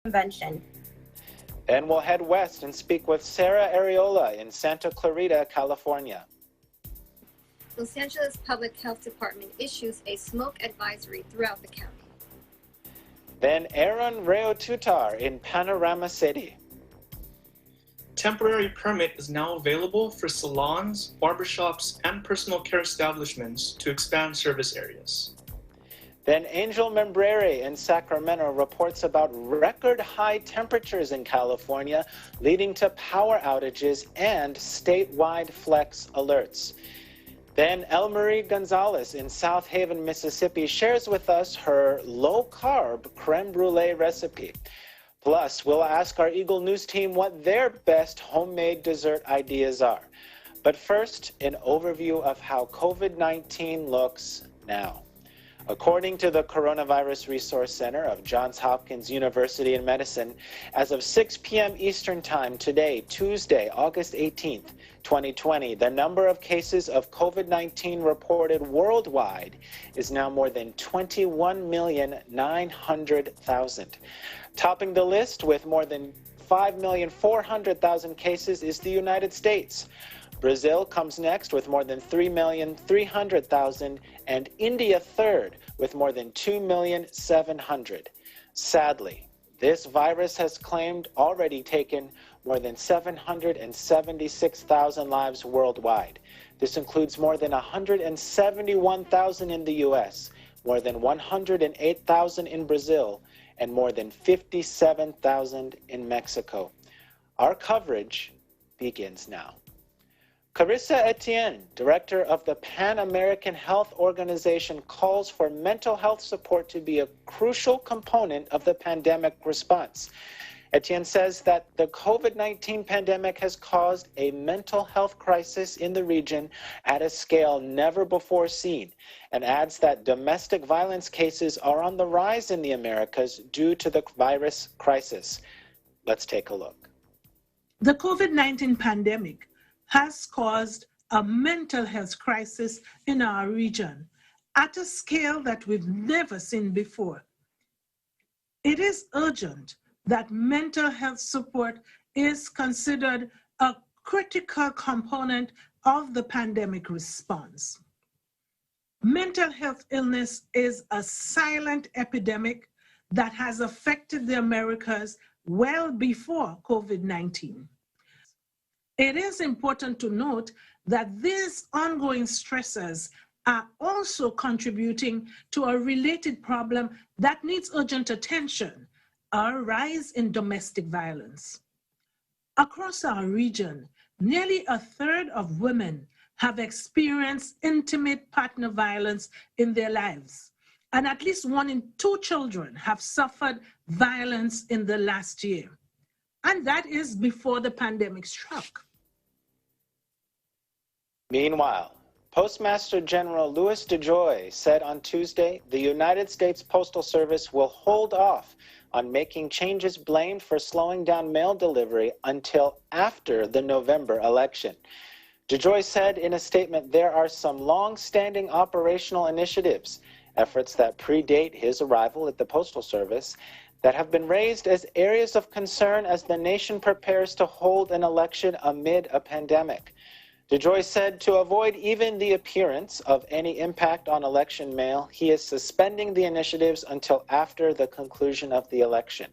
convention. Then we'll head west and speak with Sarah Areola in Santa Clarita, California. Los Angeles Public Health Department issues a smoke advisory throughout the county. Then Aaron Reotutar in Panorama City. Temporary permit is now available for salons, barbershops, and personal care establishments to expand service areas. Then Angel Membrere in Sacramento reports about record high temperatures in California, leading to power outages and statewide flex alerts. Then Elmarie Gonzalez in South Haven, Mississippi shares with us her low-carb creme brulee recipe. Plus, we'll ask our Eagle News team what their best homemade dessert ideas are. But first, an overview of how COVID-19 looks now. According to the Coronavirus Resource Center of Johns Hopkins University in Medicine, as of 6 p.m. Eastern Time today, Tuesday, August 18th, 2020, the number of cases of COVID-19 reported worldwide is now more than 21,900,000. Topping the list with more than 5,400,000 cases is the United States. Brazil comes next with more than 3,300,000 and India third with more than 2,700,000. Sadly, this virus has already taken more than 776,000 lives worldwide. This includes more than 171,000 in the U.S., more than 108,000 in Brazil, and more than 57,000 in Mexico. Our coverage begins now. Carissa Etienne, director of the Pan American Health Organization, calls for mental health support to be a crucial component of the pandemic response. Etienne says that the COVID-19 pandemic has caused a mental health crisis in the region at a scale never before seen, and adds that domestic violence cases are on the rise in the Americas due to the virus crisis. Let's take a look. The COVID-19 pandemic has caused a mental health crisis in our region at a scale that we've never seen before. It is urgent that mental health support is considered a critical component of the pandemic response. Mental health illness is a silent epidemic that has affected the Americas well before COVID-19. It is important to note that these ongoing stressors are also contributing to a related problem that needs urgent attention: a rise in domestic violence. Across our region, nearly a third of women have experienced intimate partner violence in their lives, and at least 1 in 2 children have suffered violence in the last year. And that is before the pandemic struck. Meanwhile, Postmaster General Louis DeJoy said on Tuesday the United States Postal Service will hold off on making changes blamed for slowing down mail delivery until after the November election. DeJoy said in a statement there are some long-standing operational initiatives, efforts that predate his arrival at the Postal Service, that have been raised as areas of concern as the nation prepares to hold an election amid a pandemic. DeJoy said to avoid even the appearance of any impact on election mail, he is suspending the initiatives until after the conclusion of the election.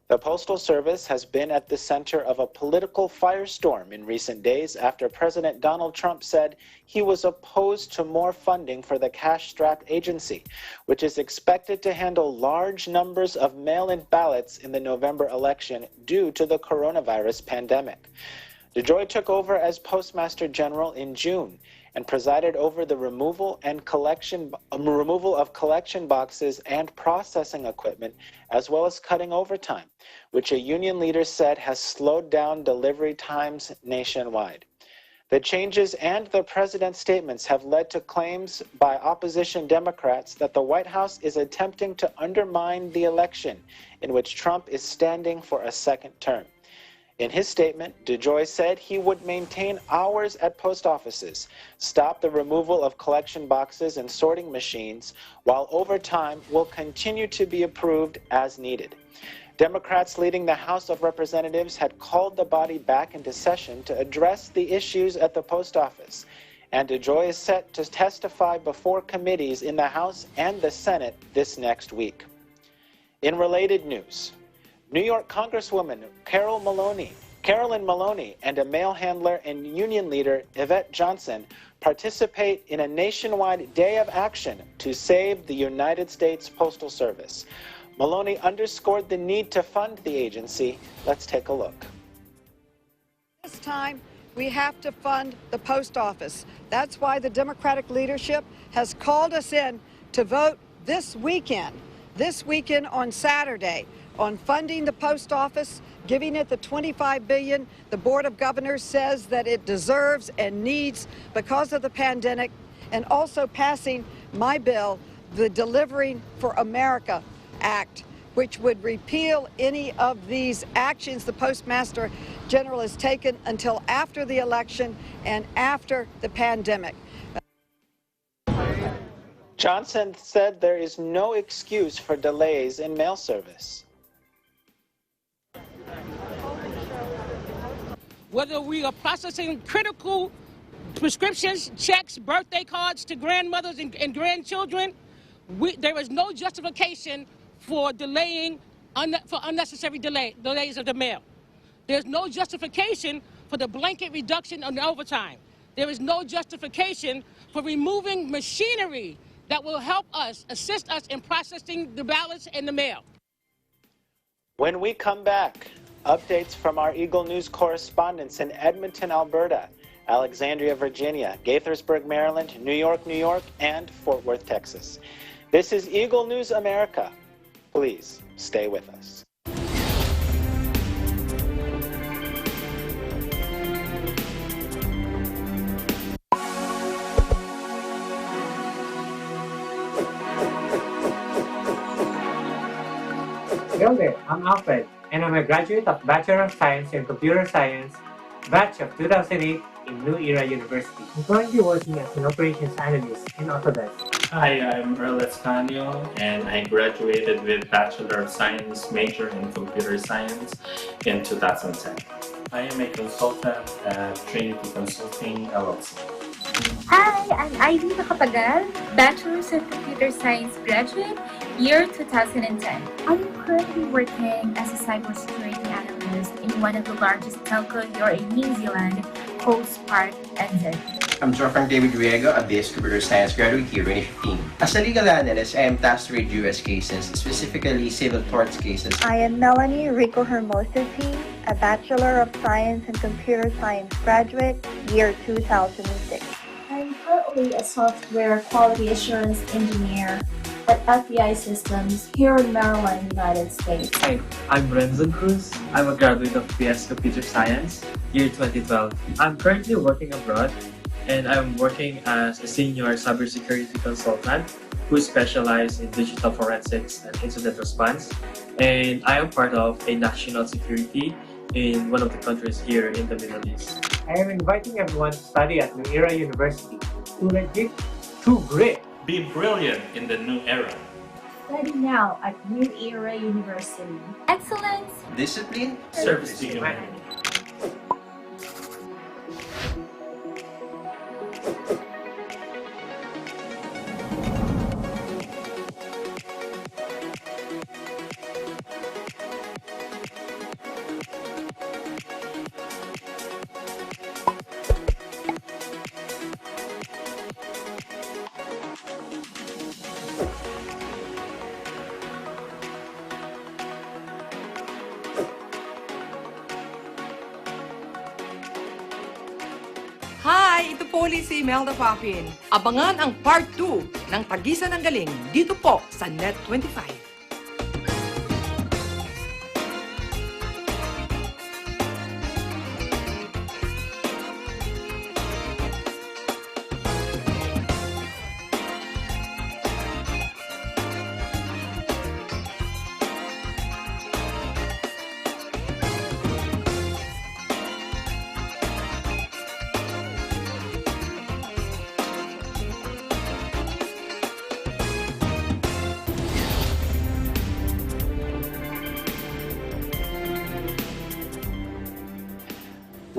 The Postal Service has been at the center of a political firestorm in recent days after President Donald Trump said he was opposed to more funding for the cash-strapped agency, which is expected to handle large numbers of mail-in ballots in the November election due to the coronavirus pandemic. DeJoy took over as Postmaster General in June and presided over the removal of collection boxes and processing equipment, as well as cutting overtime, which a union leader said has slowed down delivery times nationwide. The changes and the president's statements have led to claims by opposition Democrats that the White House is attempting to undermine the election in which Trump is standing for a second term. In his statement, DeJoy said he would maintain hours at post offices, stop the removal of collection boxes and sorting machines, while overtime will continue to be approved as needed. Democrats leading the House of Representatives had called the body back into session to address the issues at the post office. And DeJoy is set to testify before committees in the House and the Senate this next week. In related news, New York Congresswoman Carolyn Maloney and a mail handler and union leader, Yvette Johnson, participate in a nationwide day of action to save the United States Postal Service. Maloney underscored the need to fund the agency. Let's take a look. This time, we have to fund the post office. That's why the Democratic leadership has called us in to vote this weekend on Saturday, on funding the post office, giving it the $25 billion the Board of Governors says that it deserves and needs because of the pandemic, and also passing my bill, the Delivering for America Act, which would repeal any of these actions the Postmaster General has taken until after the election and after the pandemic. Johnson said there is no excuse for delays in mail service. Whether we are processing critical prescriptions, checks, birthday cards to grandmothers and grandchildren, there is no justification for delaying for unnecessary delays of the mail. There's no justification for the blanket reduction on the overtime. There is no justification for removing machinery that will help us, assist us in processing the ballots and the mail. When we come back, updates from our Eagle News correspondents in Edmonton, Alberta, Alexandria, Virginia, Gaithersburg, Maryland, New York, and Fort Worth, Texas. This is Eagle News America. Please stay with us. Hello there, I'm Alfred, and I'm a graduate of Bachelor of Science in Computer Science, batch of 2008 in New Era University. I'm currently working as an operations analyst in Autodesk. Hi, I'm Earl Escanio, and I graduated with Bachelor of Science major in Computer Science in 2010. I am a consultant at Trinity Consulting LLC. Hi, I'm Ivy Nakapagal, Bachelor's of Computer Science graduate, year 2010. I'm currently working as a cybersecurity analyst in one of the largest telco here in New Zealand, Coast Park NZ. I'm Frank David Riego, a BS Computer Science graduate here in 2015. As a legal analyst, I am tasked with US cases, specifically civil torts cases. I am Melanie Rico Hermosity, a Bachelor of Science in Computer Science graduate, year 2006. I'm currently a software quality assurance engineer at FBI Systems here in Maryland, United States. Hi, I'm Renzo Cruz. I'm a graduate of BS Computer Science, year 2012. I'm currently working abroad, and I'm working as a senior cybersecurity consultant who specializes in digital forensics and incident response. And I am part of a national security in one of the countries here in the Middle East. I am inviting everyone to study at New Era University. Too legit, too great. Be brilliant in the new era. Study now at New Era University. Excellence, Discipline, Service to humanity. Hi! Ito po ulit si Imelda Papin. Abangan ang part 2 ng Tagisan ng Galing dito po sa Net 25.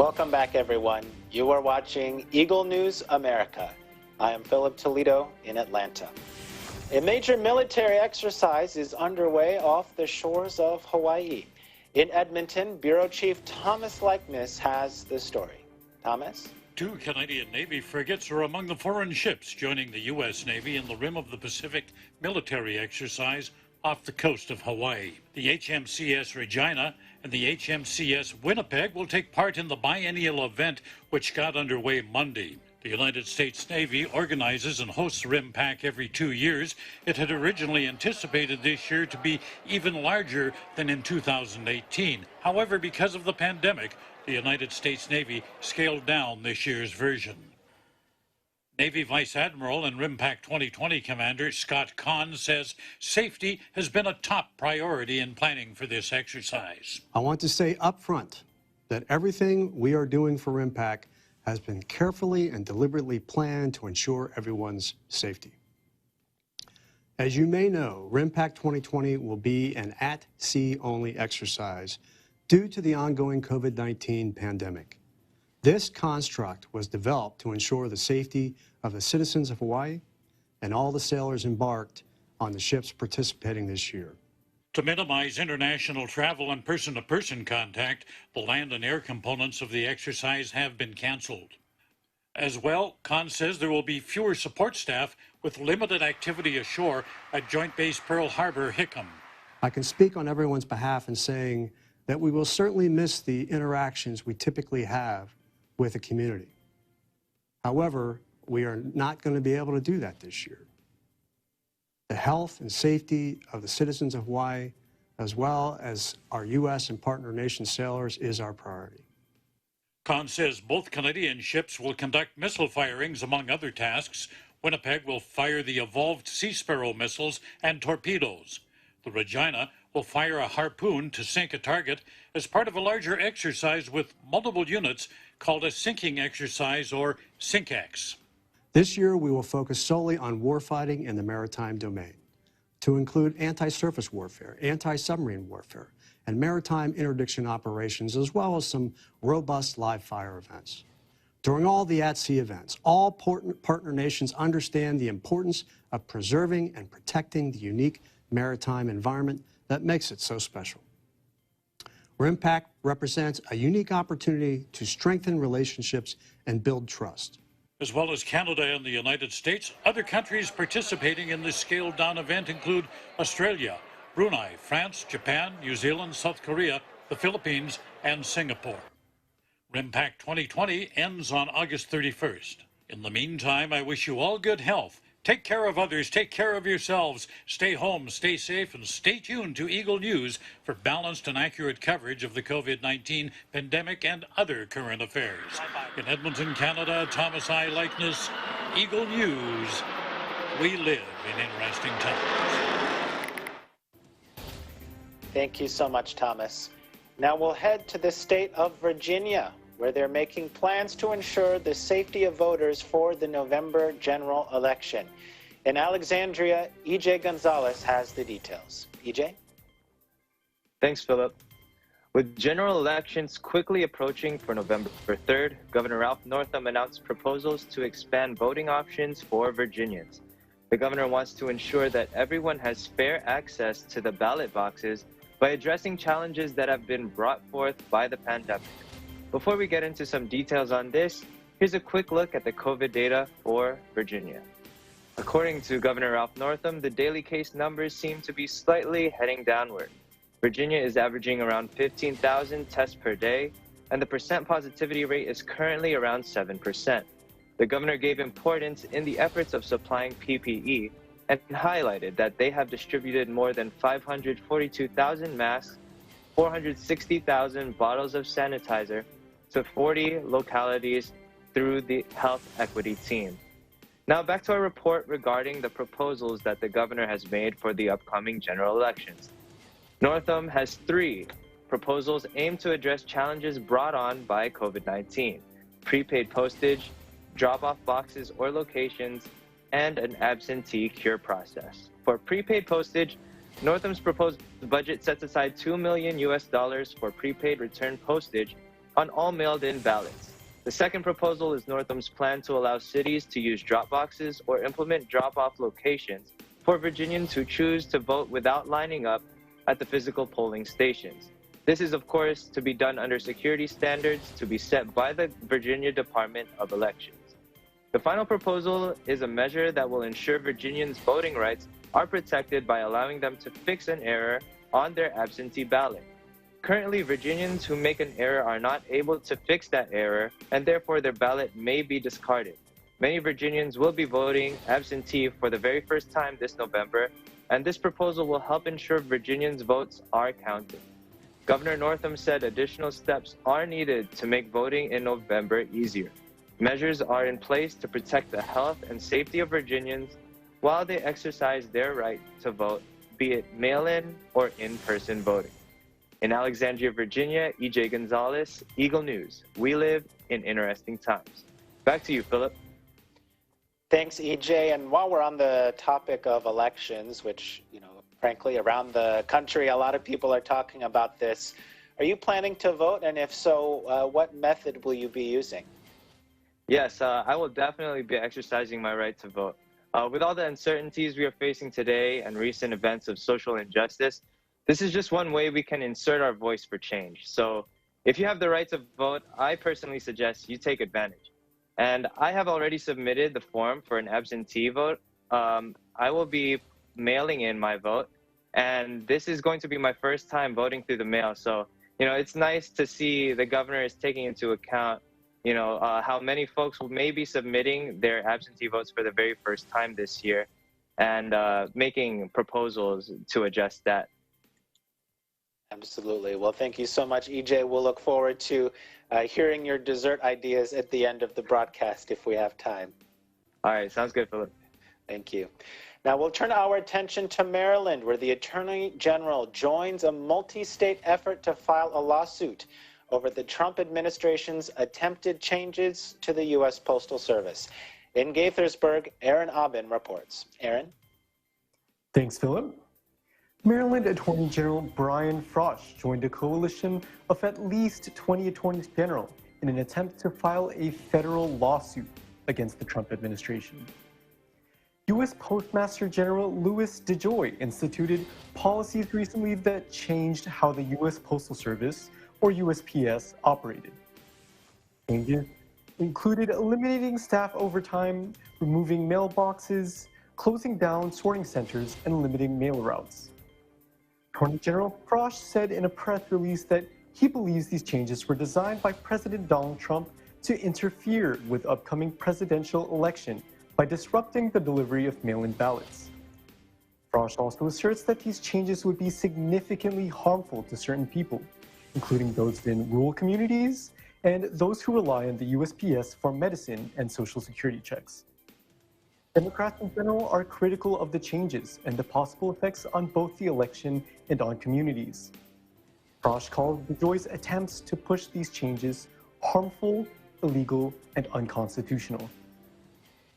Welcome back, everyone. You are watching Eagle News America. I am Philip Toledo in Atlanta. A major military exercise is underway off the shores of Hawaii. In Edmonton, Bureau Chief Thomas Likeness has the story. Thomas? 2 Canadian Navy frigates are among the foreign ships joining the U.S. Navy in the Rim of the Pacific military exercise off the coast of Hawaii. The HMCS Regina and the HMCS Winnipeg will take part in the biennial event, which got underway Monday. The United States Navy organizes and hosts RIMPAC every 2 years. It had originally anticipated this year to be even larger than in 2018. However, because of the pandemic, the United States Navy scaled down this year's version. Navy Vice Admiral and RIMPAC 2020 Commander Scott Kahn says safety has been a top priority in planning for this exercise. I want to say up front that everything we are doing for RIMPAC has been carefully and deliberately planned to ensure everyone's safety. As you may know, RIMPAC 2020 will be an at-sea only exercise due to the ongoing COVID-19 pandemic. This construct was developed to ensure the safety of the citizens of Hawaii and all the sailors embarked on the ships participating this year. To minimize international travel and person-to-person contact, the land and air components of the exercise have been canceled. As well, Kahn says there will be fewer support staff with limited activity ashore at Joint Base Pearl Harbor, Hickam. I can speak on everyone's behalf in saying that we will certainly miss the interactions we typically have with the community. However, we are not going to be able to do that this year. The health and safety of the citizens of Hawaii, as well as our U.S. and partner nation sailors, is our priority. Kahn says both Canadian ships will conduct missile firings, among other tasks. Winnipeg will fire the Evolved Sea Sparrow missiles and torpedoes. The Regina will fire a harpoon to sink a target as part of a larger exercise with multiple units called a sinking exercise, or SINKEX. This year, we will focus solely on warfighting in the maritime domain, to include anti-surface warfare, anti-submarine warfare, and maritime interdiction operations, as well as some robust live fire events. During all the at-sea events, all partner nations understand the importance of preserving and protecting the unique maritime environment that makes it so special. RIMPAC represents a unique opportunity to strengthen relationships and build trust. As well as Canada and the United States, other countries participating in this scaled-down event include Australia, Brunei, France, Japan, New Zealand, South Korea, the Philippines, and Singapore. RIMPAC 2020 ends on August 31st. In the meantime, I wish you all good health. Take care of others, take care of yourselves, stay home, stay safe, and stay tuned to Eagle News for balanced and accurate coverage of the COVID-19 pandemic and other current affairs. In Edmonton, Canada, Thomas I. Likeness, Eagle News. We live in interesting times. Thank you so much, Thomas. Now we'll head to the state of Virginia, where they're making plans to ensure the safety of voters for the November general election. In Alexandria, EJ Gonzalez has the details. EJ? Thanks, Philip. With general elections quickly approaching for November 3rd, Governor Ralph Northam announced proposals to expand voting options for Virginians. The governor wants to ensure that everyone has fair access to the ballot boxes by addressing challenges that have been brought forth by the pandemic. Before we get into some details on this, here's a quick look at the COVID data for Virginia. According to Governor Ralph Northam, the daily case numbers seem to be slightly heading downward. Virginia is averaging around 15,000 tests per day, and the percent positivity rate is currently around 7%. The governor gave importance in the efforts of supplying PPE and highlighted that they have distributed more than 542,000 masks, 460,000 bottles of sanitizer, to 40 localities through the health equity team. Now back to our report regarding the proposals that the governor has made for the upcoming general elections. Northam has 3 proposals aimed to address challenges brought on by COVID-19: prepaid postage, drop-off boxes or locations, and an absentee cure process. For prepaid postage, Northam's proposed budget sets aside $2 million for prepaid return postage on all mailed-in ballots. The second proposal is Northam's plan to allow cities to use drop boxes or implement drop-off locations for Virginians who choose to vote without lining up at the physical polling stations. This is, of course, to be done under security standards to be set by the Virginia Department of Elections. The final proposal is a measure that will ensure Virginians' voting rights are protected by allowing them to fix an error on their absentee ballot. Currently, Virginians who make an error are not able to fix that error, and therefore their ballot may be discarded. Many Virginians will be voting absentee for the very first time this November, and this proposal will help ensure Virginians' votes are counted. Governor Northam said additional steps are needed to make voting in November easier. Measures are in place to protect the health and safety of Virginians while they exercise their right to vote, be it mail-in or in-person voting. In Alexandria, Virginia, E.J. Gonzalez, Eagle News. We live in interesting times. Back to you, Philip. Thanks, EJ. And while we're on the topic of elections, which, frankly, around the country, a lot of people are talking about this. Are you planning to vote? And if so, what method will you be using? Yes, I will definitely be exercising my right to vote. With all the uncertainties we are facing today and recent events of social injustice, this is just one way we can insert our voice for change. So if you have the right to vote, I personally suggest you take advantage. And I have already submitted the form for an absentee vote. I will be mailing in my vote, and this is going to be my first time voting through the mail. So, it's nice to see the governor is taking into account, how many folks may be submitting their absentee votes for the very first time this year and making proposals to adjust that. Absolutely. Well, thank you so much, EJ. We'll look forward to hearing your dessert ideas at the end of the broadcast if we have time. All right. Sounds good, Philip. Thank you. Now we'll turn our attention to Maryland, where the Attorney General joins a multi-state effort to file a lawsuit over the Trump administration's attempted changes to the U.S. Postal Service. In Gaithersburg, Aaron Aubin reports. Aaron? Thanks, Philip. Maryland Attorney General Brian Frosch joined a coalition of at least 20 attorneys general in an attempt to file a federal lawsuit against the Trump administration. U.S. Postmaster General Louis DeJoy instituted policies recently that changed how the U.S. Postal Service, or USPS, operated. Changes included eliminating staff overtime, removing mailboxes, closing down sorting centers, and limiting mail routes. Attorney General Frosch said in a press release that he believes these changes were designed by President Donald Trump to interfere with upcoming presidential election by disrupting the delivery of mail-in ballots. Frosch also asserts that these changes would be significantly harmful to certain people, including those in rural communities and those who rely on the USPS for medicine and Social Security checks. Democrats in general are critical of the changes and the possible effects on both the election and on communities. Frosch called DeJoy's attempts to push these changes harmful, illegal, and unconstitutional.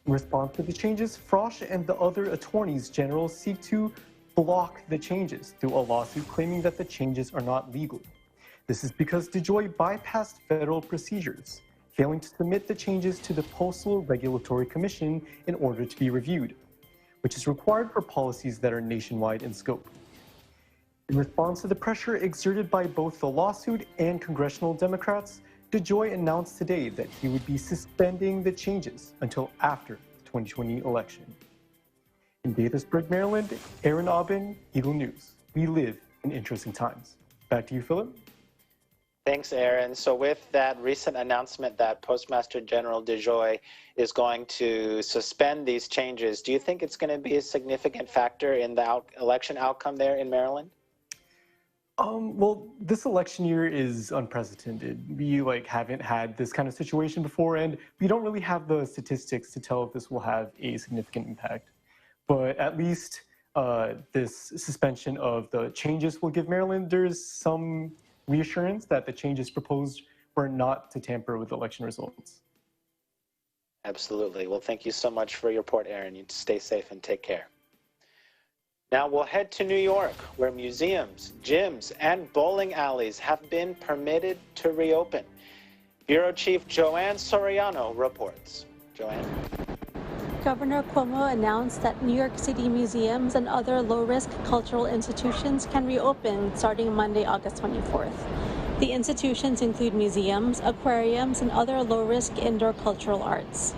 In response to the changes, Frosch and the other attorneys general seek to block the changes through a lawsuit claiming that the changes are not legal. This is because DeJoy bypassed federal procedures, failing to submit the changes to the Postal Regulatory Commission in order to be reviewed, which is required for policies that are nationwide in scope. In response to the pressure exerted by both the lawsuit and congressional Democrats, DeJoy announced today that he would be suspending the changes until after the 2020 election. In Gaithersburg, Maryland, Aaron Aubin, Eagle News. We live in interesting times. Back to you, Philip. Thanks, Aaron. So with that recent announcement that Postmaster General DeJoy is going to suspend these changes, do you think it's going to be a significant factor in the election outcome there in Maryland? Well, this election year is unprecedented. We haven't had this kind of situation before, and we don't really have the statistics to tell if this will have a significant impact. But at least this suspension of the changes will give Marylanders some reassurance that the changes proposed were not to tamper with election results. Absolutely. Well, thank you so much for your report, Aaron. You stay safe and take care. Now we'll head to New York, where museums, gyms, and bowling alleys have been permitted to reopen. Bureau Chief Joanne Soriano reports. Joanne. Governor Cuomo announced that New York City museums and other low-risk cultural institutions can reopen starting Monday, August 24th. The institutions include museums, aquariums, and other low-risk indoor cultural arts.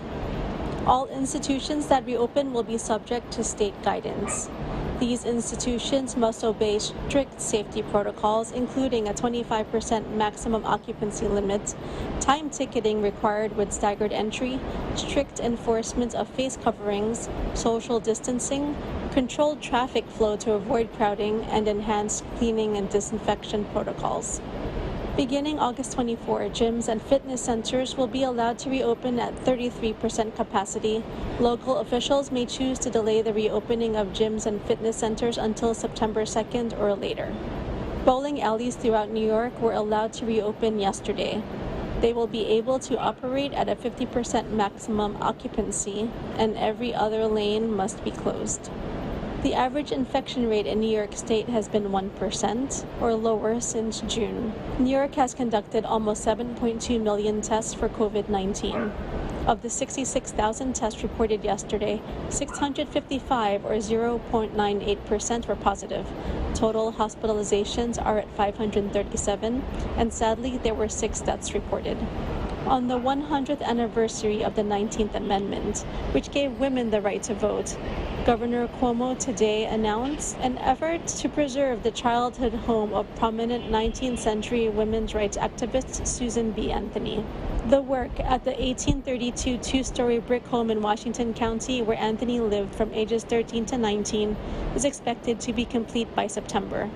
All institutions that reopen will be subject to state guidance. These institutions must obey strict safety protocols, including a 25% maximum occupancy limit, time ticketing required with staggered entry, strict enforcement of face coverings, social distancing, controlled traffic flow to avoid crowding, and enhanced cleaning and disinfection protocols. Beginning August 24, gyms and fitness centers will be allowed to reopen at 33% capacity. Local officials may choose to delay the reopening of gyms and fitness centers until September 2nd or later. Bowling alleys throughout New York were allowed to reopen yesterday. They will be able to operate at a 50% maximum occupancy, and every other lane must be closed. The average infection rate in New York State has been 1% or lower since June. New York has conducted almost 7.2 million tests for COVID-19. Of the 66,000 tests reported yesterday, 655 or 0.98% were positive. Total hospitalizations are at 537, and sadly, there were 6 deaths reported. On the 100th anniversary of the 19th Amendment, which gave women the right to vote, Governor Cuomo today announced an effort to preserve the childhood home of prominent 19th century women's rights activist Susan B. Anthony. The work at the 1832 two-story brick home in Washington County, where Anthony lived from ages 13 to 19, is expected to be complete by September.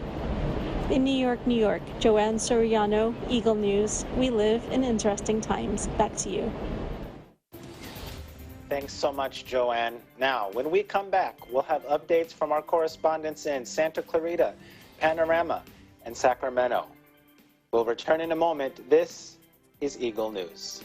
In New York, New York, Joanne Soriano, Eagle News. We live in interesting times. Back to you. Thanks so much, Joanne. Now, when we come back, we'll have updates from our correspondents in Santa Clarita, Panorama, and Sacramento. We'll return in a moment. This is Eagle News.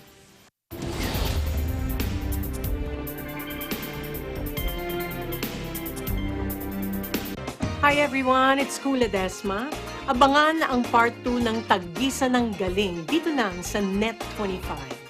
Hi everyone, it's Kula Desma. Abangan na ang part 2 ng Tagisa ng Galing dito lang sa Net 25.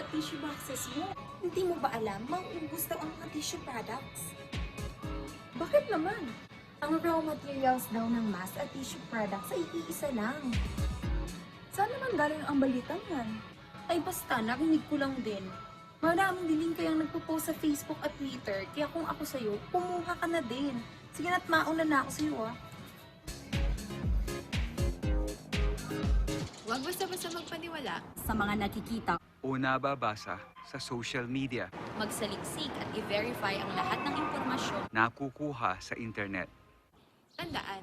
Tissue boxes mo. Hindi mo ba alam, mauubos daw ang mga tissue products? Bakit naman? Ang raw materials daw ng mask at tissue products ay iisa lang. Saan naman galing ang balitang yan? Ay basta, narinig ko lang din. Maraming dilim kayang nagpo-post sa Facebook at Twitter, kaya kung ako sa'yo, kumuha ka na din. Sige na't mauna na ako sa'yo Huwag basta-basta magpaniwala sa mga nakikita o nababasa sa social media. Magsaliksik at i-verify ang lahat ng impormasyon Nakukuha sa internet. Tandaan,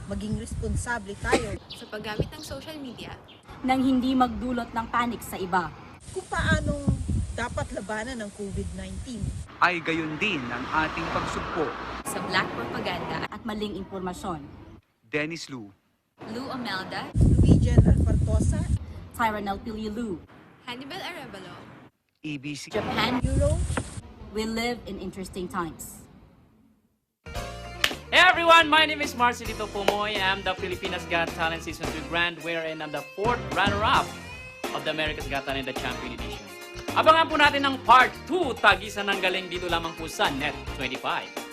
maging responsable tayo sa paggamit ng social media nang hindi magdulot ng panic sa iba. Kung paanong dapat labanan ng COVID-19. Ay gayon din ang ating pagsugpo sa black propaganda at maling impormasyon. Dennis Lu, Lou Omelda, Luigian Alpartosa, Tyranel Pililu, Hannibal Arevalo, EBC, Japan Bureau. We live in interesting times. Hey everyone, my name is Marcelito Pomoy. I'm the Filipinas Got Talent Season 2 Grand Winner and I'm the 4th runner-up of the America's Got Talent the Champion Edition. Abangan po natin ang Part 2, Tagisan ng Galing dito lamang po sa Net 25.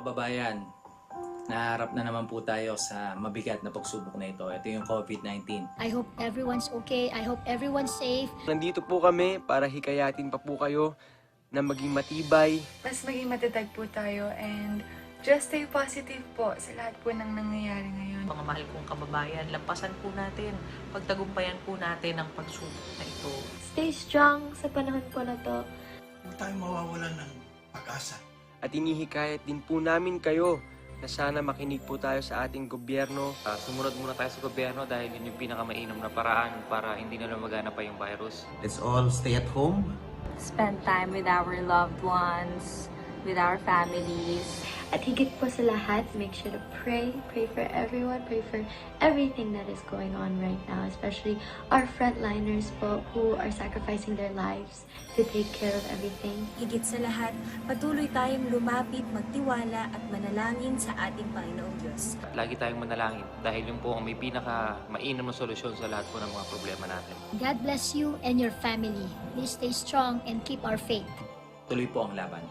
kababayan, naharap na naman po tayo sa mabigat na pagsubok na ito. Ito yung COVID-19. I hope everyone's okay. I hope everyone's safe. Nandito po kami para hikayatin pa po kayo na maging matibay. Mas maging matatag po tayo and just stay positive po sa lahat po ng nangyayari ngayon. Mga mahal kong kababayan, lampasan po natin, pagtagumpayan po natin ang pagsubok na ito. Stay strong sa panahon po na to. Huwag tayong mawawalan ng pag-asa. At inihikayat din po namin kayo na sana makinig po tayo sa ating gobyerno. Sumunod muna tayo sa gobyerno dahil yun yung pinakamainam na paraan para hindi na lumagana pa yung virus. Let's all stay at home. Spend time with our loved ones, with our families. At higit po sa lahat, make sure to pray for everyone, pray for everything that is going on right now, especially our frontliners po who are sacrificing their lives to take care of everything. Higit sa lahat, patuloy tayong lumapit, magtiwala at manalangin sa ating Panginoong Diyos. Lagi tayong manalangin dahil yun po ang may pinaka-mainam na solusyon sa lahat po ng mga problema natin. God bless you and your family. Please stay strong and keep our faith. Tuloy po ang laban.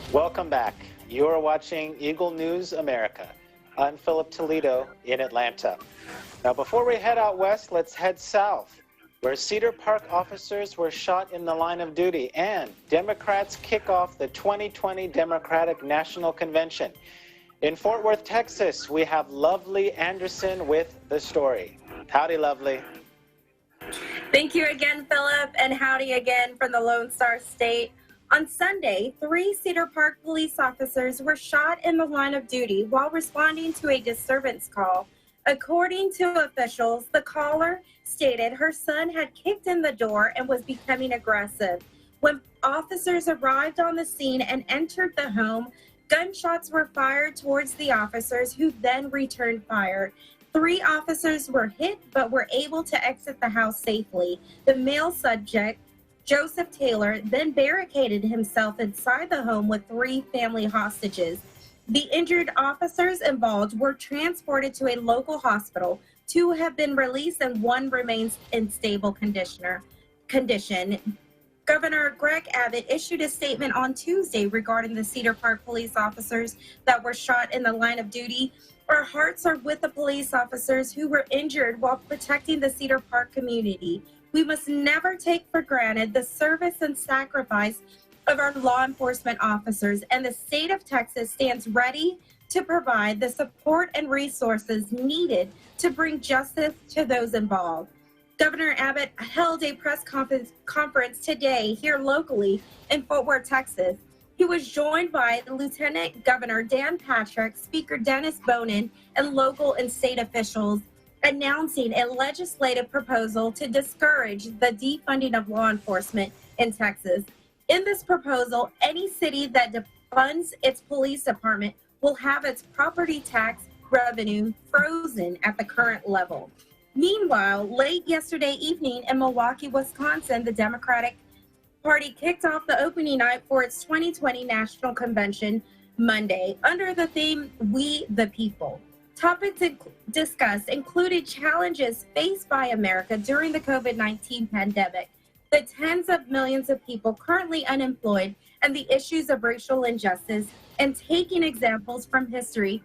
Welcome back. You are watching Eagle News America. I'm Philip Toledo in Atlanta. Now, before we head out west, let's head south, where Cedar Park officers were shot in the line of duty and Democrats kick off the 2020 Democratic National Convention. In Fort Worth, Texas, we have Lovely Anderson with the story. Howdy, Lovely. Thank you again, Philip, and howdy again from the Lone Star State. On Sunday, 3 Cedar Park police officers were shot in the line of duty while responding to a disturbance call. According to officials, the caller stated her son had kicked in the door and was becoming aggressive. When officers arrived on the scene and entered the home, gunshots were fired towards the officers, who then returned fire. 3 officers were hit but were able to exit the house safely. The male subject, Joseph Taylor, then barricaded himself inside the home with 3 family hostages. The injured officers involved were transported to a local hospital. 2 have been released and 1 remains in stable condition. Governor Greg Abbott issued a statement on Tuesday regarding the Cedar Park police officers that were shot in the line of duty. Our hearts are with the police officers who were injured while protecting the Cedar Park community. We must never take for granted the service and sacrifice of our law enforcement officers, and the state of Texas stands ready to provide the support and resources needed to bring justice to those involved. Governor Abbott held a press conference today here locally in Fort Worth, Texas. He was joined by Lieutenant Governor Dan Patrick, Speaker Dennis Bonin, and local and state officials, announcing a legislative proposal to discourage the defunding of law enforcement in Texas. In this proposal, any city that defunds its police department will have its property tax revenue frozen at the current level. Meanwhile, late yesterday evening in Milwaukee, Wisconsin, the Democratic Party kicked off the opening night for its 2020 National Convention Monday under the theme, We the People. Topics discussed included challenges faced by America during the COVID-19 pandemic, the tens of millions of people currently unemployed, and the issues of racial injustice, and taking examples from history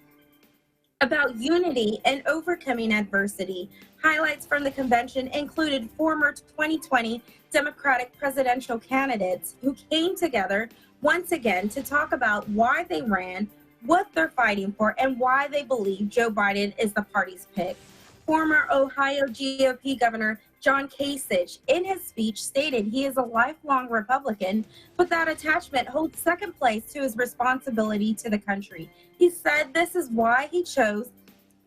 about unity and overcoming adversity. Highlights from the convention included former 2020 Democratic presidential candidates who came together once again to talk about why they ran, what they're fighting for, and why they believe Joe Biden is the party's pick. Former Ohio GOP Governor John Kasich, in his speech, stated he is a lifelong Republican, but that attachment holds second place to his responsibility to the country. He said this is why he chose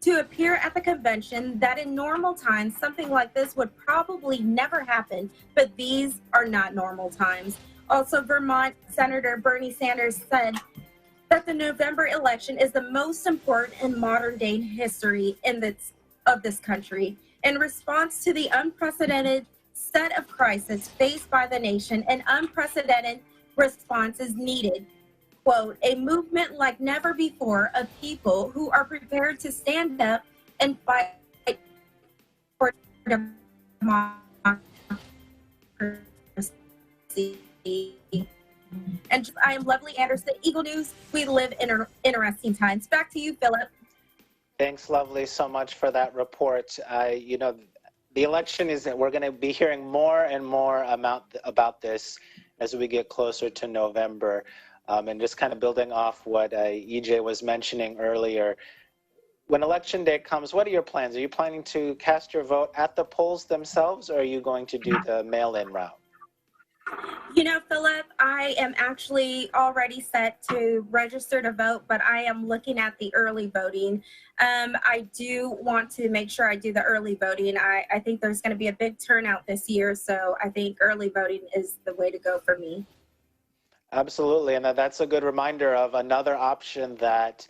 to appear at the convention, that in normal times, something like this would probably never happen, but these are not normal times. Also, Vermont Senator Bernie Sanders said that the November election is the most important in modern day history of this country. In response to the unprecedented set of crises faced by the nation, an unprecedented response is needed. Quote, a movement like never before of people who are prepared to stand up and fight for democracy. And I am Lovely Anderson, Eagle News. We live in interesting times. Back to you, Philip. Thanks, Lovely, so much for that report. You know, the election is that we're going to be hearing more and more about this as we get closer to November. And just kind of building off what EJ was mentioning earlier, when election day comes, what are your plans? Are you planning to cast your vote at the polls themselves, or are you going to do the mail-in route? You know, Philip, I am actually already set to register to vote, but I am looking at the early voting. I do want to make sure I do the early voting. I think there's going to be a big turnout this year, so I think early voting is the way to go for me. Absolutely, and that's a good reminder of another option that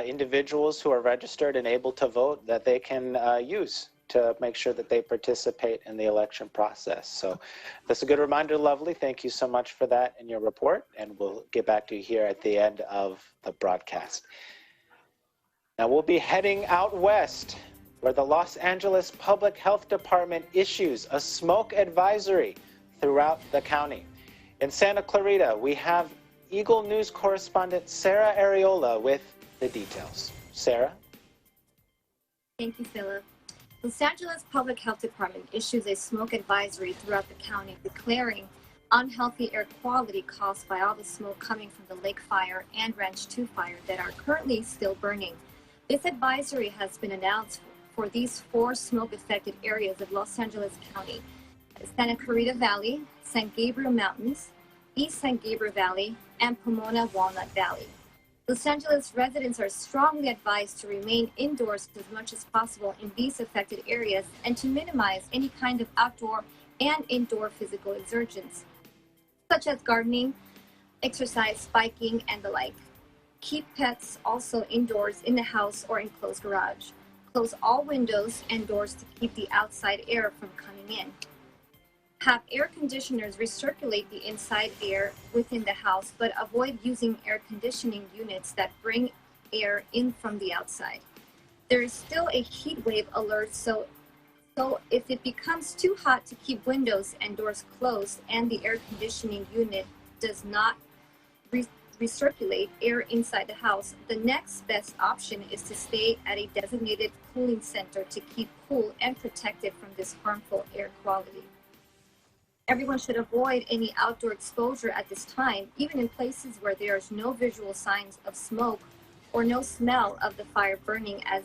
individuals who are registered and able to vote, that they can use to make sure that they participate in the election process. So that's a good reminder, Lovely. Thank you so much for that in your report, and we'll get back to you here at the end of the broadcast. Now we'll be heading out west, where the Los Angeles Public Health Department issues a smoke advisory throughout the county. In Santa Clarita, we have Eagle News correspondent Sarah Areola with the details. Sarah? Thank you, Philip. Los Angeles Public Health Department issues a smoke advisory throughout the county declaring unhealthy air quality caused by all the smoke coming from the Lake Fire and Ranch 2 fire that are currently still burning. This advisory has been announced for these 4 smoke-affected areas of Los Angeles County: Santa Clarita Valley, San Gabriel Mountains, East San Gabriel Valley, and Pomona Walnut Valley. Los Angeles residents are strongly advised to remain indoors as much as possible in these affected areas and to minimize any kind of outdoor and indoor physical exertions, such as gardening, exercise, biking, and the like. Keep pets also indoors in the house or enclosed garage. Close all windows and doors to keep the outside air from coming in. Have air conditioners recirculate the inside air within the house, but avoid using air conditioning units that bring air in from the outside. There is still a heat wave alert, so if it becomes too hot to keep windows and doors closed and the air conditioning unit does not recirculate air inside the house, the next best option is to stay at a designated cooling center to keep cool and protected from this harmful air quality. Everyone should avoid any outdoor exposure at this time, even in places where there is no visual signs of smoke or no smell of the fire burning, as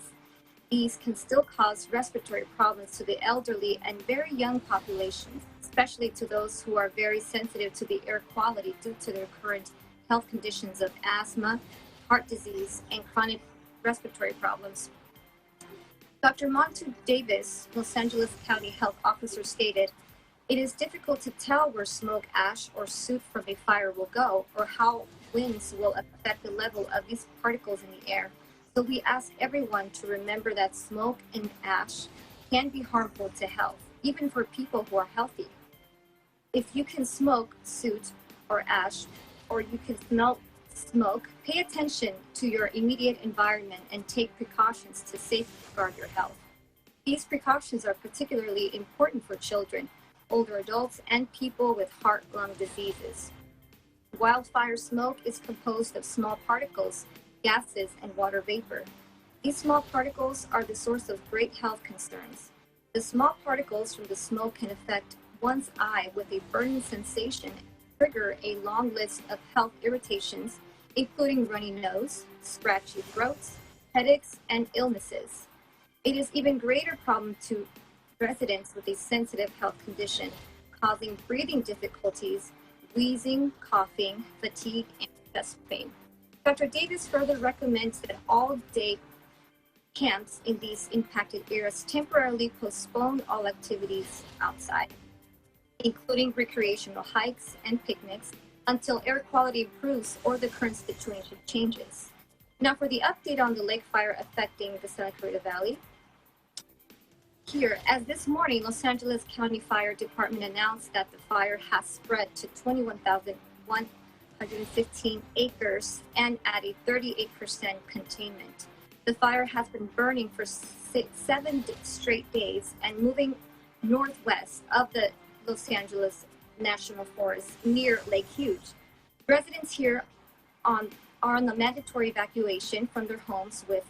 these can still cause respiratory problems to the elderly and very young populations, especially to those who are very sensitive to the air quality due to their current health conditions of asthma, heart disease, and chronic respiratory problems. Dr. Montu Davis, Los Angeles County Health Officer, stated, "It is difficult to tell where smoke, ash, or soot from a fire will go, or how winds will affect the level of these particles in the air. So we ask everyone to remember that smoke and ash can be harmful to health, even for people who are healthy. If you can smoke soot or ash, or you can smell smoke, pay attention to your immediate environment and take precautions to safeguard your health. These precautions are particularly important for children, older adults, and people with heart-lung diseases." Wildfire smoke is composed of small particles, gases, and water vapor. These small particles are the source of great health concerns. The small particles from the smoke can affect one's eye with a burning sensation and trigger a long list of health irritations, including runny nose, scratchy throats, headaches, and illnesses. It is even greater problem to residents with a sensitive health condition, causing breathing difficulties, wheezing, coughing, fatigue, and chest pain. Dr. Davis further recommends that all day camps in these impacted areas temporarily postpone all activities outside, including recreational hikes and picnics, until air quality improves or the current situation changes. Now for the update on the lake fire affecting the Santa Clarita Valley. Here, as this morning, Los Angeles County Fire Department announced that the fire has spread to 21,115 acres and at a 38% containment. The fire has been burning for 7 straight days and moving northwest of the Los Angeles National Forest near Lake Hughes. Residents here are on the mandatory evacuation from their homes with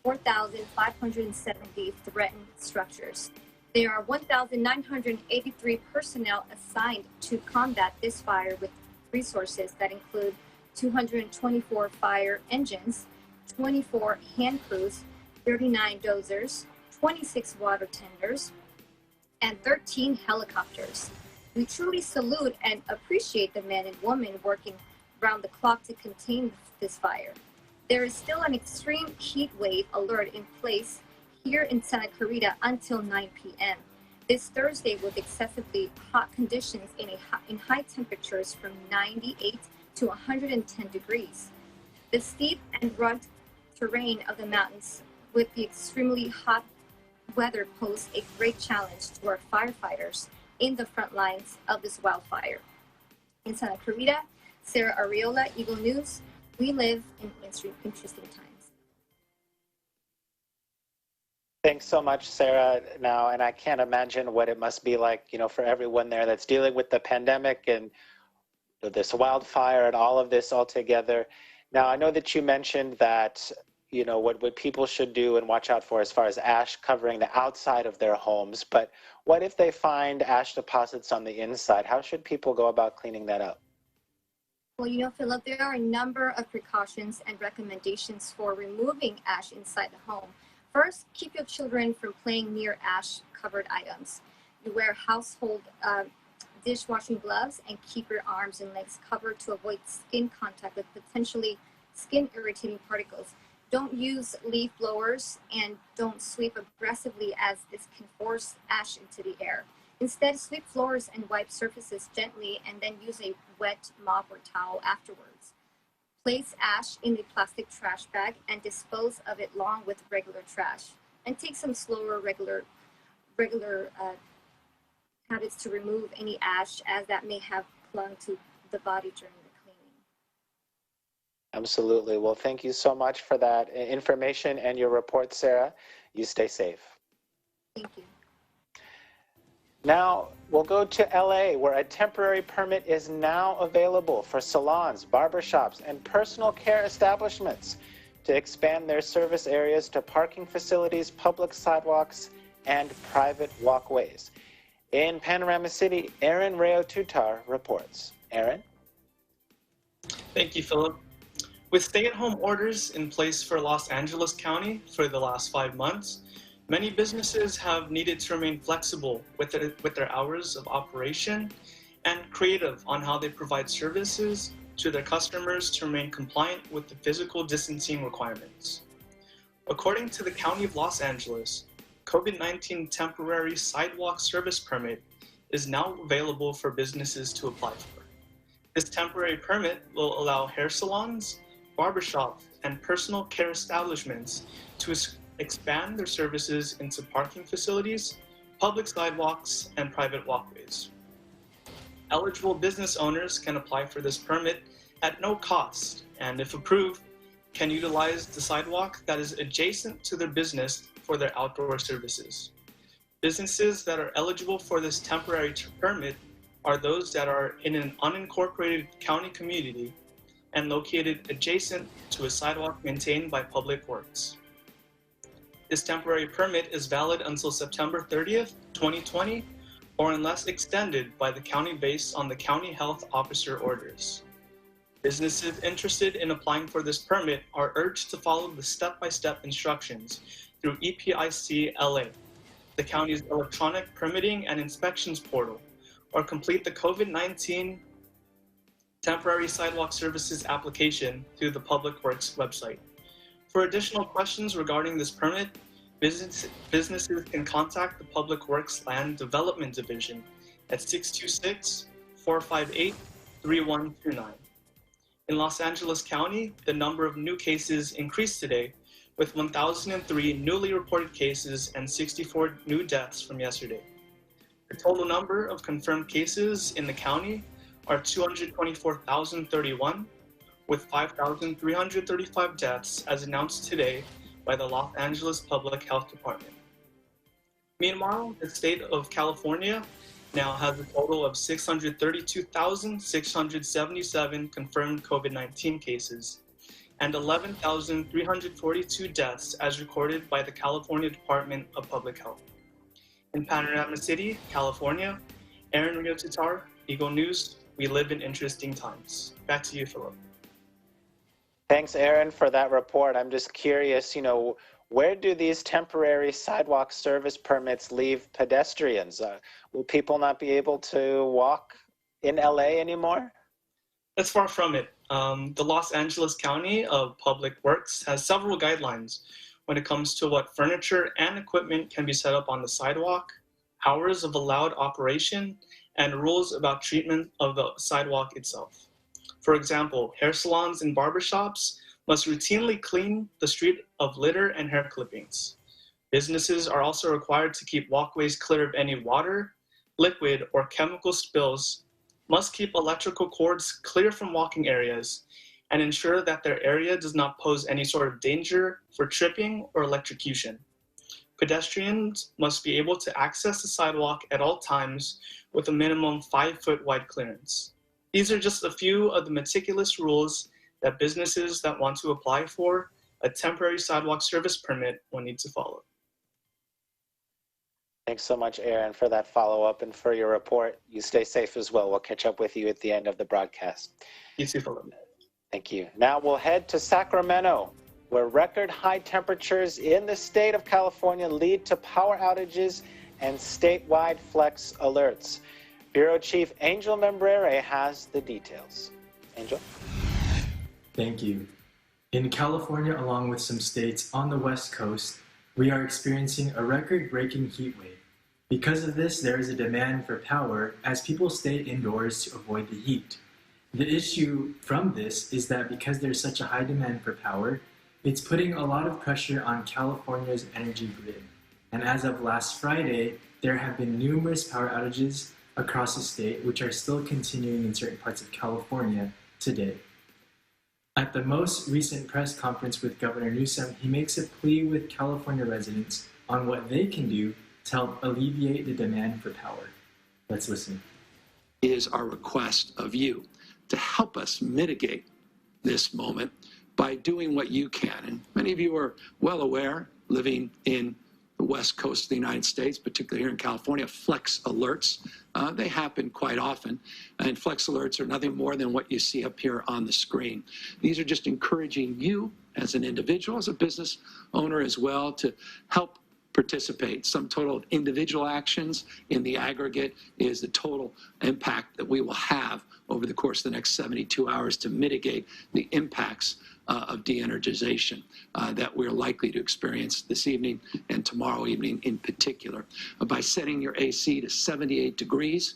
4,570 threatened structures. There are 1,983 personnel assigned to combat this fire with resources that include 224 fire engines, 24 hand crews, 39 dozers, 26 water tenders, and 13 helicopters. We truly salute and appreciate the men and women working round the clock to contain this fire. There is still an extreme heat wave alert in place here in Santa Clarita until 9 p.m. This Thursday with excessively hot conditions in high temperatures from 98 to 110 degrees. The steep and rugged terrain of the mountains with the extremely hot weather pose a great challenge to our firefighters in the front lines of this wildfire. In Santa Clarita, Sarah Arreola, Eagle News. We live in interesting times. Thanks so much, Sarah. Now, and I can't imagine what it must be like, for everyone there that's dealing with the pandemic and this wildfire and all of this all together. Now, I know that you mentioned that, what people should do and watch out for as far as ash covering the outside of their homes. But what if they find ash deposits on the inside? How should people go about cleaning that up? Well, Philip, there are a number of precautions and recommendations for removing ash inside the home. First, keep your children from playing near ash-covered items. You wear household dishwashing gloves and keep your arms and legs covered to avoid skin contact with potentially skin-irritating particles. Don't use leaf blowers and don't sweep aggressively as this can force ash into the air. Instead, sweep floors and wipe surfaces gently and then use a wet mop or towel afterwards. Place ash in a plastic trash bag and dispose of it along with regular trash. And take some slower, regular habits to remove any ash as that may have clung to the body during the cleaning. Absolutely. Well, thank you so much for that information and your report, Sarah. You stay safe. Thank you. Now, we'll go to LA, where a temporary permit is now available for salons, barbershops, and personal care establishments to expand their service areas to parking facilities, public sidewalks, and private walkways. In Panorama City, Aaron Reo-Tutar reports. Aaron? Thank you, Philip. With stay-at-home orders in place for Los Angeles County for the last 5 months, many businesses have needed to remain flexible with their hours of operation and creative on how they provide services to their customers to remain compliant with the physical distancing requirements. According to the County of Los Angeles, COVID-19 temporary sidewalk service permit is now available for businesses to apply for. This temporary permit will allow hair salons, barbershops, and personal care establishments to expand their services into parking facilities, public sidewalks, and private walkways. Eligible business owners can apply for this permit at no cost, and if approved, can utilize the sidewalk that is adjacent to their business for their outdoor services. Businesses that are eligible for this temporary permit are those that are in an unincorporated county community and located adjacent to a sidewalk maintained by Public Works. This temporary permit is valid until September 30th, 2020, or unless extended by the county based on the county health officer orders. Businesses interested in applying for this permit are urged to follow the step-by-step instructions through EPIC LA, the county's electronic permitting and inspections portal, or complete the COVID-19 temporary sidewalk services application through the Public Works website. For additional questions regarding this permit, businesses can contact the Public Works Land Development Division at 626-458-3129. In Los Angeles County, the number of new cases increased today, with 1,003 newly reported cases and 64 new deaths from yesterday. The total number of confirmed cases in the county are 224,031, with 5,335 deaths as announced today by the Los Angeles Public Health Department. Meanwhile, the state of California now has a total of 632,677 confirmed COVID-19 cases and 11,342 deaths as recorded by the California Department of Public Health. In Panorama City, California, Aaron Riotitar, Eagle News, we live in interesting times. Back to you, Philip. Thanks, Aaron, for that report. I'm just curious, where do these temporary sidewalk service permits leave pedestrians? Will people not be able to walk in LA anymore? That's far from it. The Los Angeles County of Public Works has several guidelines when it comes to what furniture and equipment can be set up on the sidewalk, hours of allowed operation, and rules about treatment of the sidewalk itself. For example, hair salons and barbershops must routinely clean the street of litter and hair clippings. Businesses are also required to keep walkways clear of any water, liquid, or chemical spills, must keep electrical cords clear from walking areas, and ensure that their area does not pose any sort of danger for tripping or electrocution. Pedestrians must be able to access the sidewalk at all times with a minimum 5-foot wide clearance. These are just a few of the meticulous rules that businesses that want to apply for a temporary sidewalk service permit will need to follow. Thanks so much, Aaron, for that follow-up and for your report. You stay safe as well. We'll catch up with you at the end of the broadcast. You too, Philip. Thank you. Now we'll head to Sacramento, where record high temperatures in the state of California lead to power outages and statewide flex alerts. Bureau Chief Angel Membrere has the details. Angel? Thank you. In California, along with some states on the West Coast, we are experiencing a record-breaking heat wave. Because of this, there is a demand for power as people stay indoors to avoid the heat. The issue from this is that because there's such a high demand for power, it's putting a lot of pressure on California's energy grid. And as of last Friday, there have been numerous power outages across the state, which are still continuing in certain parts of California today. At the most recent press conference with Governor Newsom, he makes a plea with California residents on what they can do to help alleviate the demand for power. Let's listen. Is our request of you to help us mitigate this moment by doing what you can. And many of you are well aware, living in the West Coast of the United States, particularly here in California, flex alerts. They happen quite often, and flex alerts are nothing more than what you see up here on the screen. These are just encouraging you as an individual, as a business owner as well, to help participate. Some total of individual actions in the aggregate is the total impact that we will have over the course of the next 72 hours to mitigate the impacts of de-energization that we're likely to experience this evening and tomorrow evening in particular. By setting your AC to 78 degrees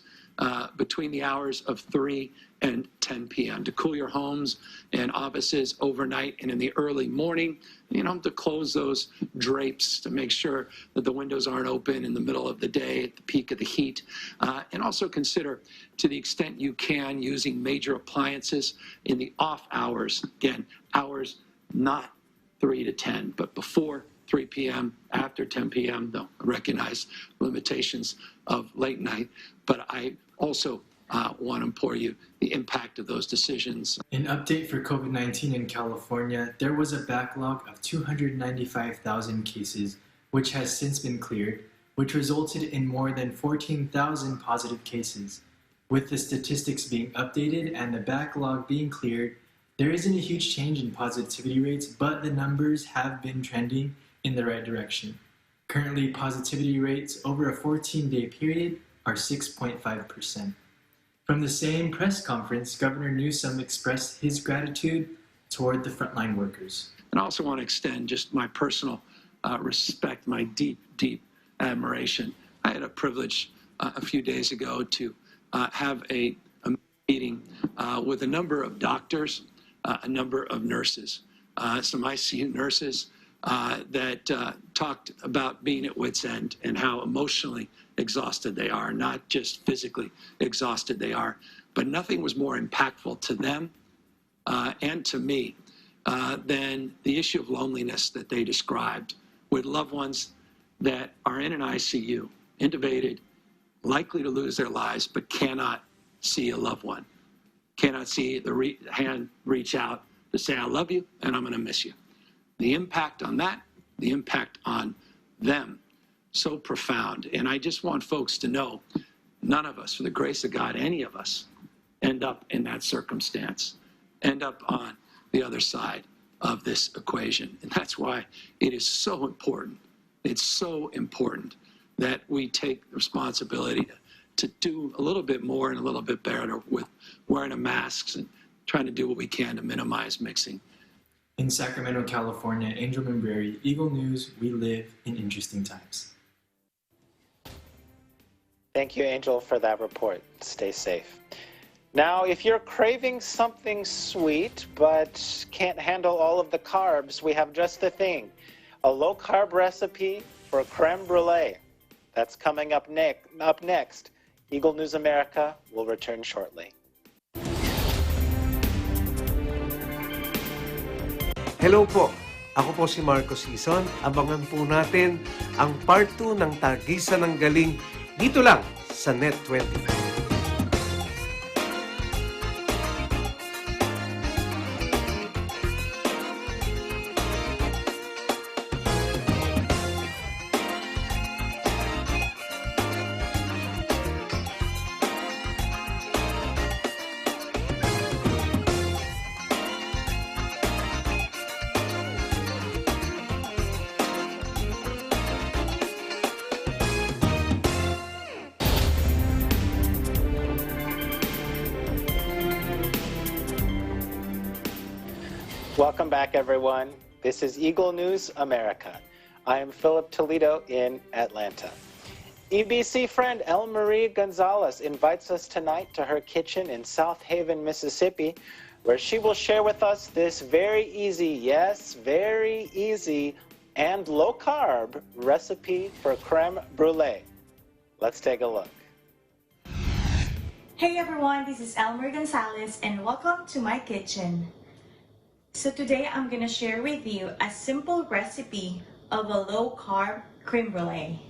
between the hours of 3 and 10 p.m. to cool your homes and offices overnight and in the early morning, to close those drapes to make sure that the windows aren't open in the middle of the day at the peak of the heat. And also consider, to the extent you can, using major appliances in the off hours. Again, hours not 3 to 10, but before 3 p.m., after 10 p.m., though I recognize limitations of late night. But I also want to implore you the impact of those decisions. An update for COVID-19 in California, there was a backlog of 295,000 cases, which has since been cleared, which resulted in more than 14,000 positive cases. With the statistics being updated and the backlog being cleared, there isn't a huge change in positivity rates, but the numbers have been trending in the right direction. Currently, positivity rates over a 14-day period are 6.5%. From the same press conference, Governor Newsom expressed his gratitude toward the frontline workers. And I also want to extend just my personal respect, my deep, deep admiration. I had a privilege a few days ago to have a meeting with a number of doctors, a number of nurses, some ICU nurses that talked about being at wit's end and how emotionally exhausted they are, not just physically exhausted they are. But nothing was more impactful to them and to me than the issue of loneliness that they described with loved ones that are in an ICU, intubated, likely to lose their lives, but cannot see a loved one, cannot see the hand reach out to say, I love you and I'm going to miss you. The impact on that, the impact on them, so profound. And I just want folks to know, none of us, for the grace of God, any of us, end up in that circumstance, end up on the other side of this equation. And that's why it is so important. It's so important that we take responsibility to do a little bit more and a little bit better with wearing the masks and trying to do what we can to minimize mixing. In Sacramento, California, Angel Membreri, Eagle News, we live in interesting times. Thank you, Angel, for that report. Stay safe. Now, if you're craving something sweet but can't handle all of the carbs, we have just the thing. A low-carb recipe for creme brulee. That's coming up next. Eagle News America will return shortly. Hello po, ako po si Marco Sison. Abangan po natin ang part 2 ng Tagisan ng Galing dito lang sa Net 20. Welcome back, everyone. This is Eagle News America. I am Philip Toledo in Atlanta. EBC friend El Marie Gonzalez invites us tonight to her kitchen in South Haven, Mississippi, where she will share with us this very easy, yes, very easy and low-carb recipe for creme brulee. Let's take a look. Hey everyone, this is El Marie Gonzalez and welcome to my kitchen. So today I'm gonna share with you a simple recipe of a low-carb creme brulee.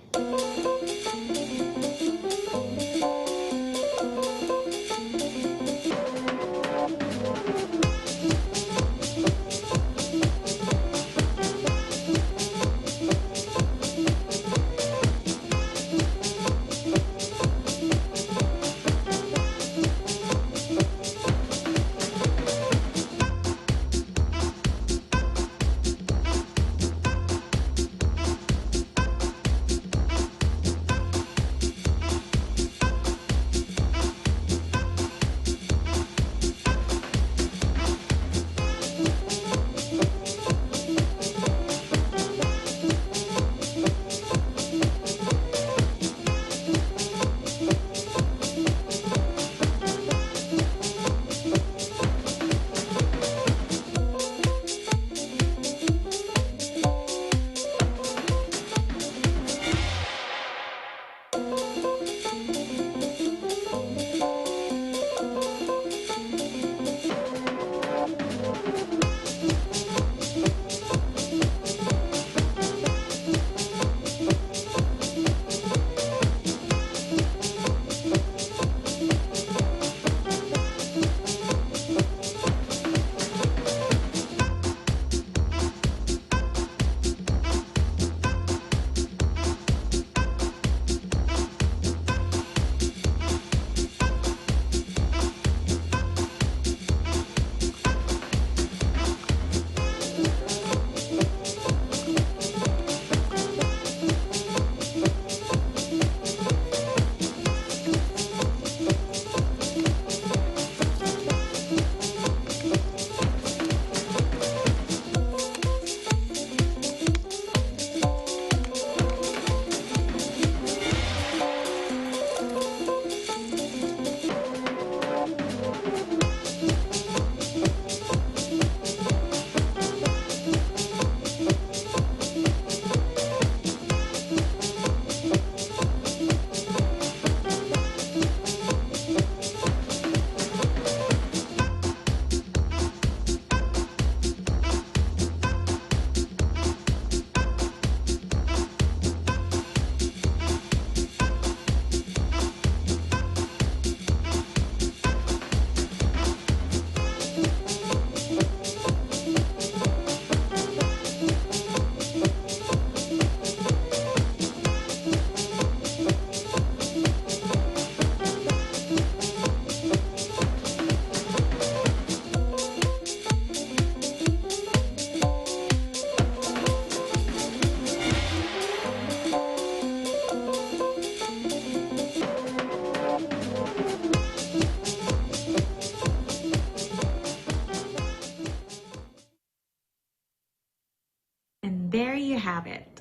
And there you have it.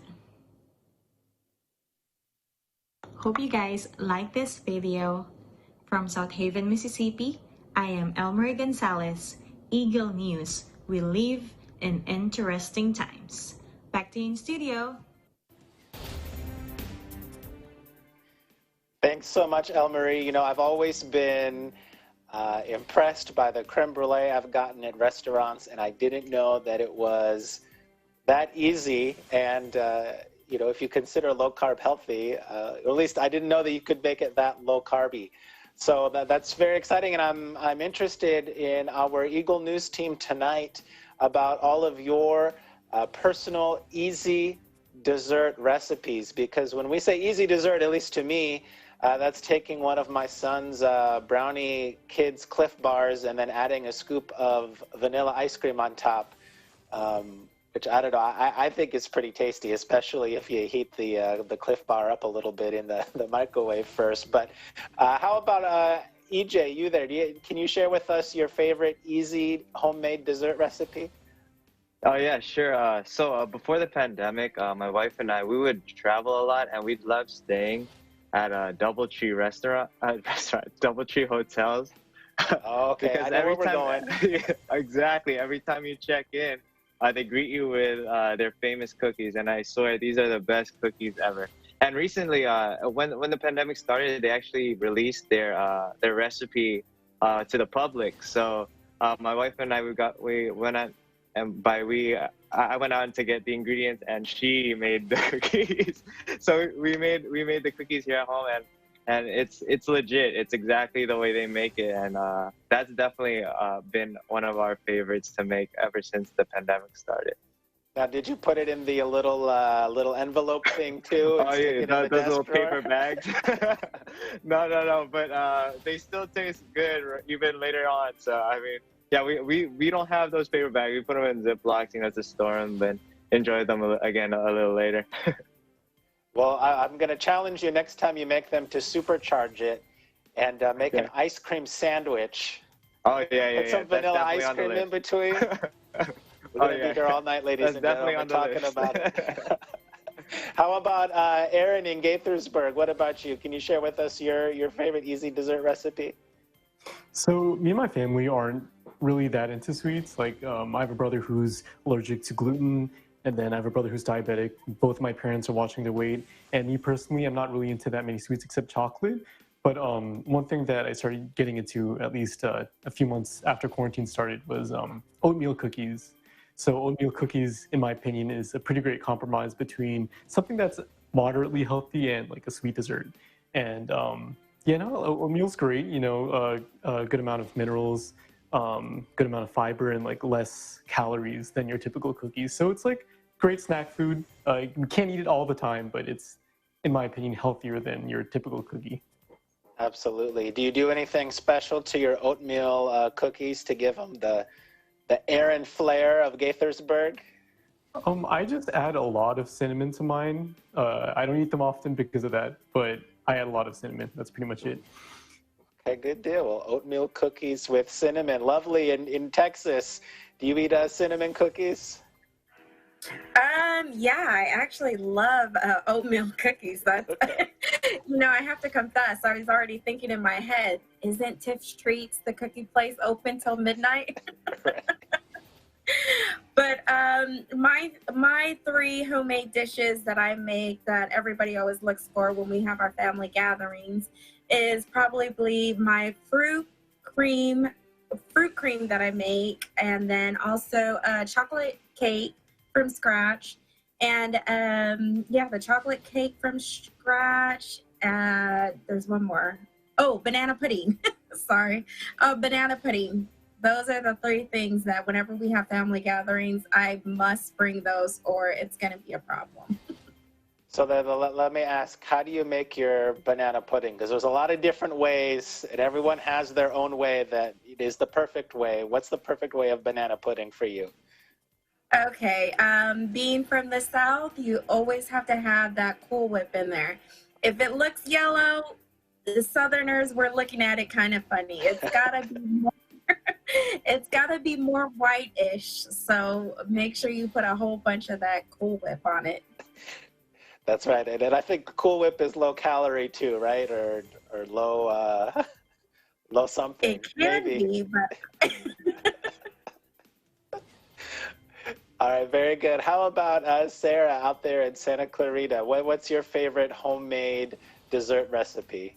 Hope you guys like this video. From South Haven, Mississippi, I am Elmer Gonzalez, Eagle News. We live in interesting times. Back to you in studio. Thanks so much, Elmarie. You know, I've always been impressed by the creme brulee I've gotten at restaurants, and I didn't know that it was that easy. And you know, if you consider low carb healthy, or at least I didn't know that you could make it that low carby. So that's very exciting, and I'm interested in our Eagle News team tonight about all of your personal easy dessert recipes. Because when we say easy dessert, at least to me, that's taking one of my son's Brownie Kids Cliff Bars and then adding a scoop of vanilla ice cream on top. Which I don't know, I think it's pretty tasty, especially if you heat the Cliff Bar up a little bit in the microwave first. But how about EJ, you there? Can you share with us your favorite easy homemade dessert recipe? Oh yeah, sure. So before the pandemic, my wife and I, we would travel a lot, and we'd love staying at a DoubleTree DoubleTree hotels. Oh, okay, Because I know where we're going. Exactly, every time you check in, they greet you with their famous cookies, and I swear these are the best cookies ever. And recently, when the pandemic started, they actually released their recipe to the public. So my wife and I, we went out, and I went out to get the ingredients, and she made the cookies. So we made the cookies here at home, and it's legit. It's exactly the way they make it, and that's definitely been one of our favorites to make ever since the pandemic started. Now, did you put it in the little envelope thing too? Oh yeah, those little paper bags. No, but they still taste good even later on. So I mean, yeah, we don't have those paper bags. We put them in Ziplocs, you know, to store them, then enjoy them again a little later. Well, I'm going to challenge you next time you make them to supercharge it and make an ice cream sandwich. Oh, yeah. Put some vanilla ice cream in between. We're going to be here all night, ladies and gentlemen, talking about it. How about Aaron in Gaithersburg? What about you? Can you share with us your favorite easy dessert recipe? So me and my family aren't really that into sweets. Like I have a brother who's allergic to gluten, and then I have a brother who's diabetic. Both of my parents are watching their weight. And me personally, I'm not really into that many sweets except chocolate. But one thing that I started getting into at least a few months after quarantine started was oatmeal cookies. So oatmeal cookies, in my opinion, is a pretty great compromise between something that's moderately healthy and like a sweet dessert. And oatmeal's great, you know, a good amount of minerals, good amount of fiber, and like less calories than your typical cookies. So it's like great snack food. You can't eat it all the time, but it's, in my opinion, healthier than your typical cookie. Absolutely. Do you do anything special to your oatmeal cookies to give them the Aaron flair of Gaithersburg? I just add a lot of cinnamon to mine. I don't eat them often because of that, but I add a lot of cinnamon. That's pretty much it. Okay, good deal. Well, oatmeal cookies with cinnamon. Lovely. In Texas, do you eat cinnamon cookies? Yeah, I actually love oatmeal cookies. That's, you know, I have to confess, I was already thinking in my head, isn't Tiff's Treats, the cookie place, open till midnight? But my three homemade dishes that I make that everybody always looks for when we have our family gatherings is probably my fruit cream that I make, and then also a chocolate cake from scratch, and the chocolate cake from scratch. There's one more. Oh, banana pudding. Sorry, banana pudding. Those are the three things that whenever we have family gatherings, I must bring those or it's going to be a problem. So then let me ask, how do you make your banana pudding? Because there's a lot of different ways, and everyone has their own way that is the perfect way. What's the perfect way of banana pudding for you? Okay, being from the South, you always have to have that Cool Whip in there. If it looks yellow, the Southerners were looking at it kind of funny. It's gotta be more, It's got to be more white-ish, so make sure you put a whole bunch of that Cool Whip on it. That's right. And then I think Cool Whip is low calorie too, right? Or low low something. It can maybe. be, but All right, very good. How about Sarah out there in Santa Clarita? What's your favorite homemade dessert recipe?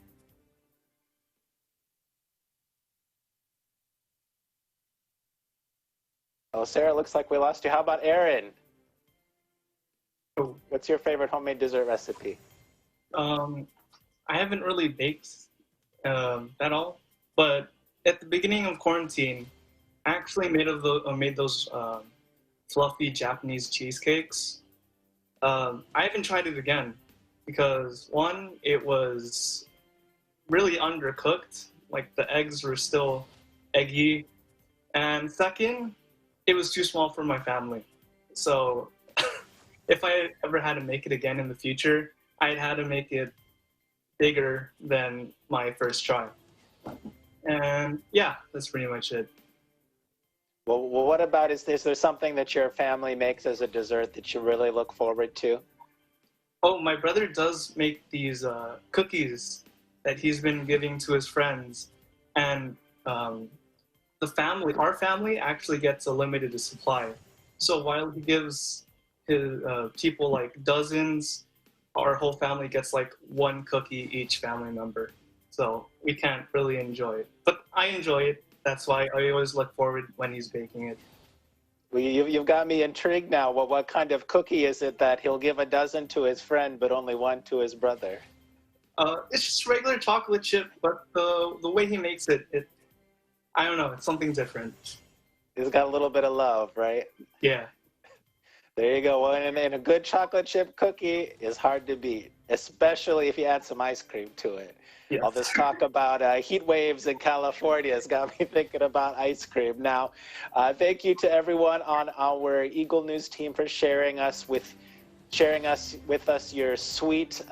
Oh, Sarah, looks like we lost you. How about Aaron? What's your favorite homemade dessert recipe? I haven't really baked at all, but at the beginning of quarantine, I actually made those fluffy Japanese cheesecakes. I haven't tried it again because one, it was really undercooked, like the eggs were still eggy, and second, it was too small for my family. So if I ever had to make it again in the future, I'd had to make it bigger than my first try. And yeah, that's pretty much it. Well, what about, is there something that your family makes as a dessert that you really look forward to? Oh, my brother does make these cookies that he's been giving to his friends. And our family actually gets a limited supply. So while he gives his people like dozens, our whole family gets like one cookie each family member. So we can't really enjoy it. But I enjoy it. That's why I always look forward when he's baking it. Well, you've got me intrigued now. What kind of cookie is it that he'll give a dozen to his friend, but only one to his brother? It's just regular chocolate chip, but the way he makes it, I don't know, it's something different. He's got a little bit of love, right? Yeah. There you go. Well, and a good chocolate chip cookie is hard to beat, especially if you add some ice cream to it. Yes. All this talk about heat waves in California has got me thinking about ice cream. Now, thank you to everyone on our Eagle News team for sharing with us your sweet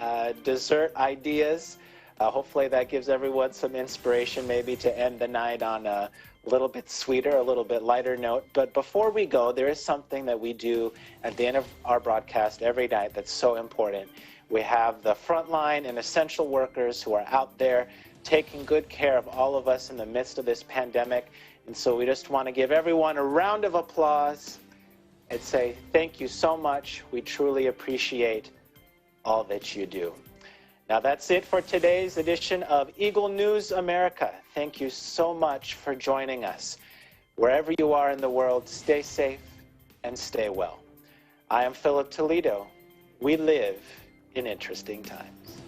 dessert ideas. Hopefully that gives everyone some inspiration maybe to end the night on a little bit sweeter, a little bit lighter note. But before we go, there is something that we do at the end of our broadcast every night that's so important. We have the frontline and essential workers who are out there taking good care of all of us in the midst of this pandemic. And so we just want to give everyone a round of applause and say thank you so much. We truly appreciate all that you do. Now that's it for today's edition of Eagle News America. Thank you so much for joining us. Wherever you are in the world, stay safe and stay well. I am Philip Toledo. We live in interesting times.